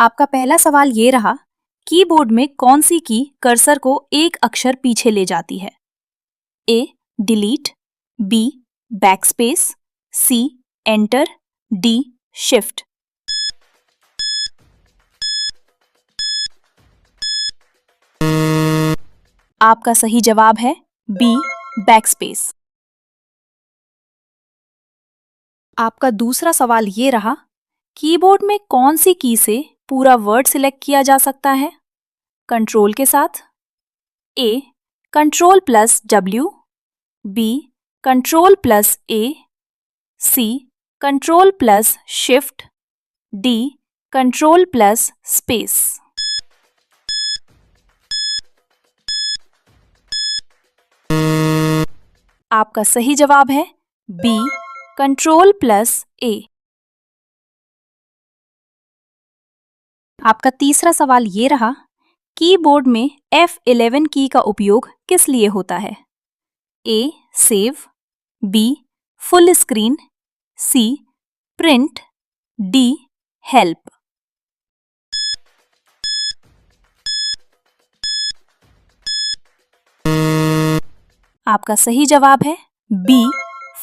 आपका पहला सवाल ये रहा, कीबोर्ड में कौन सी की कर्सर को एक अक्षर पीछे ले जाती है? A. Delete, B. Backspace, C. Enter, D. Shift. आपका सही जवाब है बी. बैकस्पेस। आपका दूसरा सवाल ये रहा, कीबोर्ड में कौन सी की से पूरा वर्ड सिलेक्ट किया जा सकता है? कंट्रोल के साथ? A. Control plus W, B. Control plus A, C. Control plus shift, D. Control plus space. आपका सही जवाब है बी. Control plus A। आपका तीसरा सवाल ये रहा, कीबोर्ड में F11 की का उपयोग किस लिए होता है? A. Save, B. Full screen, C. Print, D. Help. आपका सही जवाब है बी.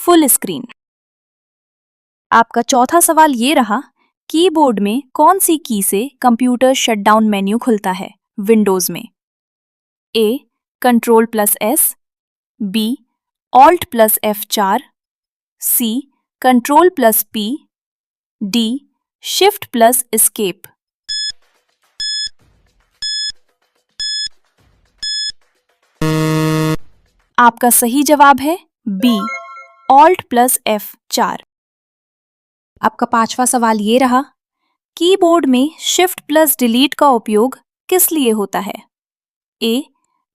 Full screen. आपका चौथा सवाल ये रहा, कीबोर्ड में कौन सी की से कंप्यूटर शटडाउन मेन्यू खुलता है विंडोज में? A. Control plus S, B. Alt plus F4, C. Control plus P, D. Shift plus escape. आपका सही जवाब है बी. Alt plus F4। आपका पांचवा सवाल ये रहा, कीबोर्ड में शिफ्ट प्लस डिलीट का उपयोग किस लिए होता है? A.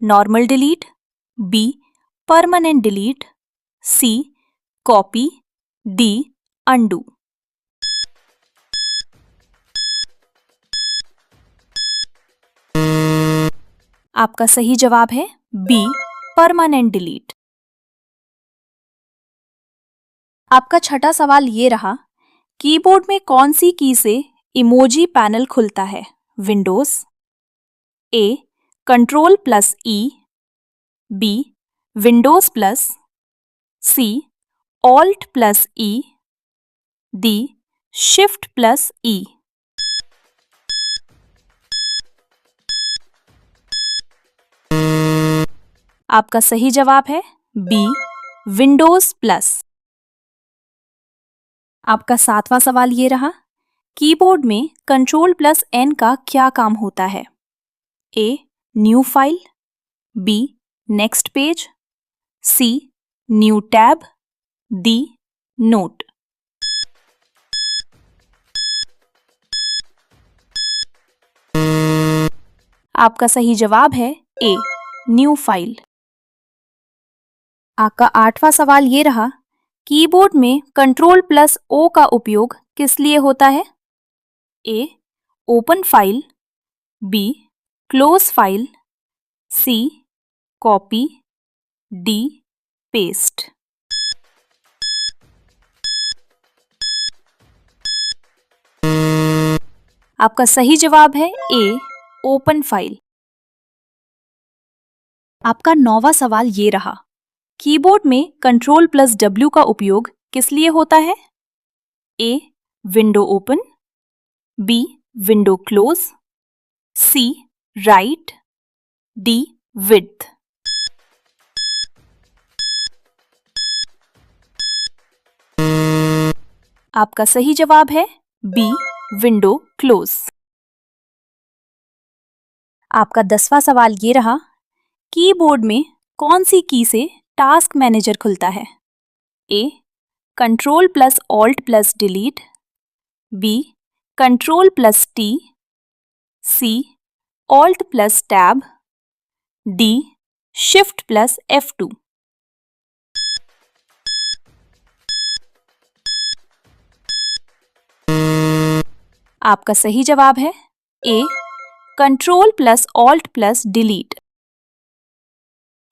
Normal delete, B. Permanent delete, C. Copy, D. Undo. आपका सही जवाब है बी. Permanent delete. आपका छठा सवाल ये रहा, कीबोर्ड में कौन सी की से इमोजी पैनल खुलता है Windows? A. Control plus E, B. Windows plus, C. Alt plus E, D. Shift plus E। आपका सही जवाब है बी. Windows plus. आपका सातवां सवाल ये रहा, कीबोर्ड में कंट्रोल प्लस N का क्या काम होता है? A. New file, B. Next page, C. New tab, D. Note. आपका सही जवाब है ए. New file. आपका आठवां सवाल ये रहा, कीबोर्ड में कंट्रोल प्लस O का उपयोग किस लिए होता है? A. Open file, B. Close file, C. Copy, D. Paste. आपका सही जवाब है ए. Open file. आपका नौवां सवाल ये रहा, कीबोर्ड में कंट्रोल प्लस W का उपयोग किस लिए होता है? A. Window open, B. Window close, C. Right, D. Width. आपका सही जवाब है बी. Window close. आपका 10वां सवाल ये रहा, कीबोर्ड में कौन सी की से टास्क मैनेजर खुलता है? A. Control plus alt plus delete, B. Control plus T, C. Alt plus tab, D. Shift plus F2। आपका सही जवाब है A. Control plus alt plus delete.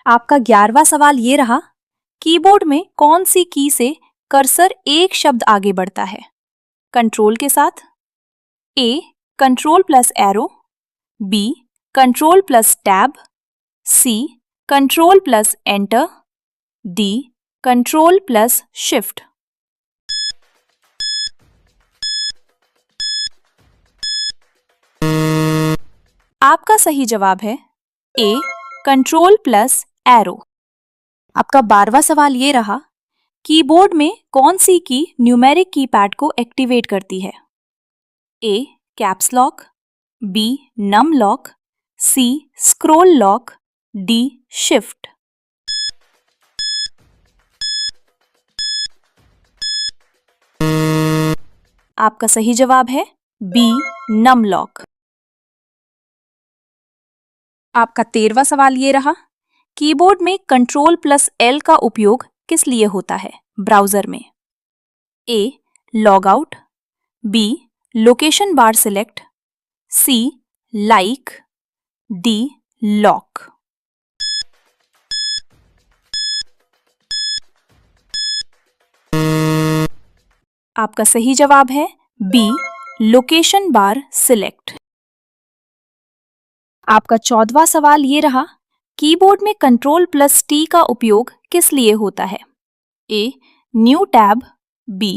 आपका 11वां सवाल ये रहा, कीबोर्ड में कौन सी की से कर्सर एक शब्द आगे बढ़ता है? कंट्रोल के साथ? A. Control plus arrow, B control plus tab, C control plus enter, D control plus shift. आपका सही जवाब है ए कंट्रोल प्लस एरो। आपका 12वां सवाल ये रहा, कीबोर्ड में कौन सी की न्यूमेरिक कीपैड को एक्टिवेट करती है? A caps lock, B num lock, C scroll lock, D shift. आपका सही जवाब है बी नम लॉक। आपका 13वां सवाल ये रहा, कीबोर्ड में कंट्रोल प्लस एल का उपयोग किस लिए होता है ब्राउजर में? A log out, B location bar select, C like, D lock. आपका सही जवाब है बी लोकेशन बार सिलेक्ट। आपका 14वां सवाल ये रहा, कीबोर्ड में कंट्रोल प्लस टी का उपयोग किस लिए होता है? A new tab, B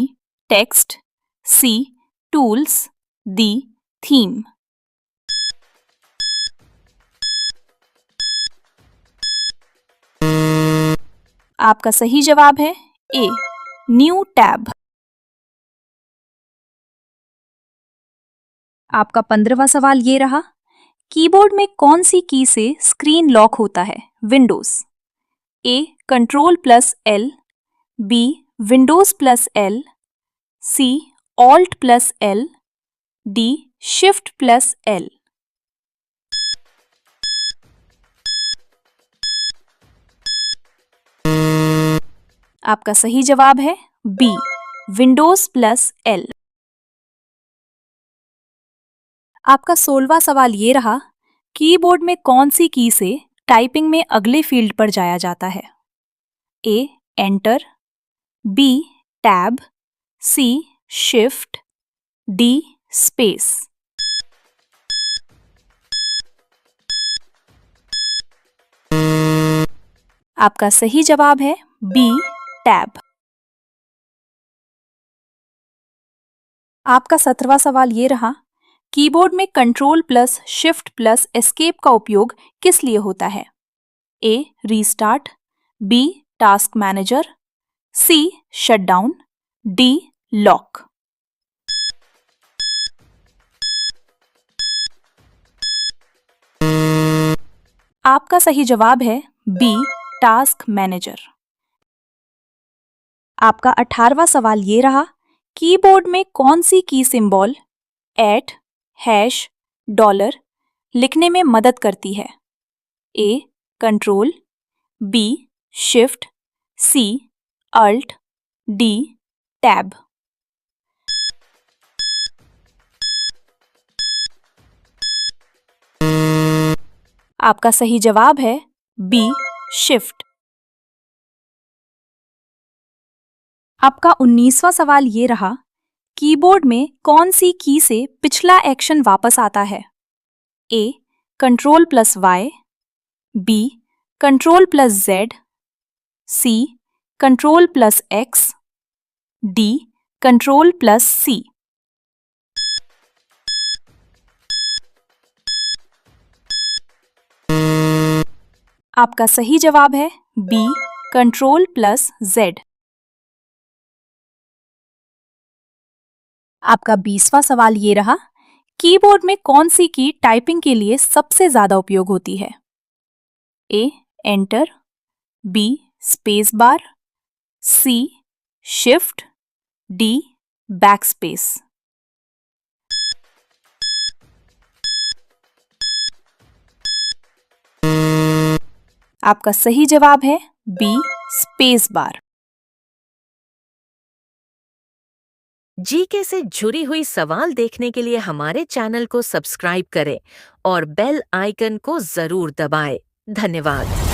text, C tools, D theme. आपका सही जवाब है ए न्यू टैब। आपका 15वां सवाल ये रहा, कीबोर्ड में कौन सी की से स्क्रीन लॉक होता है Windows? A control plus L, B Windows plus L, C alt plus L, D shift plus L. आपका सही जवाब है बी विंडोज प्लस एल। आपका 16वां सवाल ये रहा, कीबोर्ड में कौन सी की से टाइपिंग में अगले फील्ड पर जाया जाता है? ए एंटर, बी टैब, सी शिफ्ट, डी स्पेस। आपका सही जवाब है बी टैब। आपका 17वां सवाल ये रहा, कीबोर्ड में control plus shift plus escape का उपयोग किस लिए होता है? ए रीस्टार्ट, बी टास्क मैनेजर, सी शटडाउन, डी लॉक। आपका सही जवाब है बी टास्क मैनेजर। आपका 18वां सवाल ये रहा, कीबोर्ड में कौन सी की सिंबल @ हैश डॉलर लिखने में मदद करती है? A control, B shift, C alt, D tab. आपका सही जवाब है बी शिफ्ट। आपका 19वां सवाल ये रहा, कीबोर्ड में कौन सी की से पिछला एक्शन वापस आता है? A control plus Y, B control plus Z, C control plus X, D control plus C. आपका सही जवाब है बी कंट्रोल प्लस जेड। आपका 20वां सवाल ये रहा, कीबोर्ड में कौन सी की टाइपिंग के लिए सबसे ज्यादा उपयोग होती है? ए एंटर, बी स्पेस बार, सी शिफ्ट, डी बैकस्पेस। आपका सही जवाब है बी स्पेस बार। जीके से जुड़ी हुई सवाल देखने के लिए हमारे चैनल को सब्सक्राइब करें और बेल आइकन को जरूर दबाएं। धन्यवाद।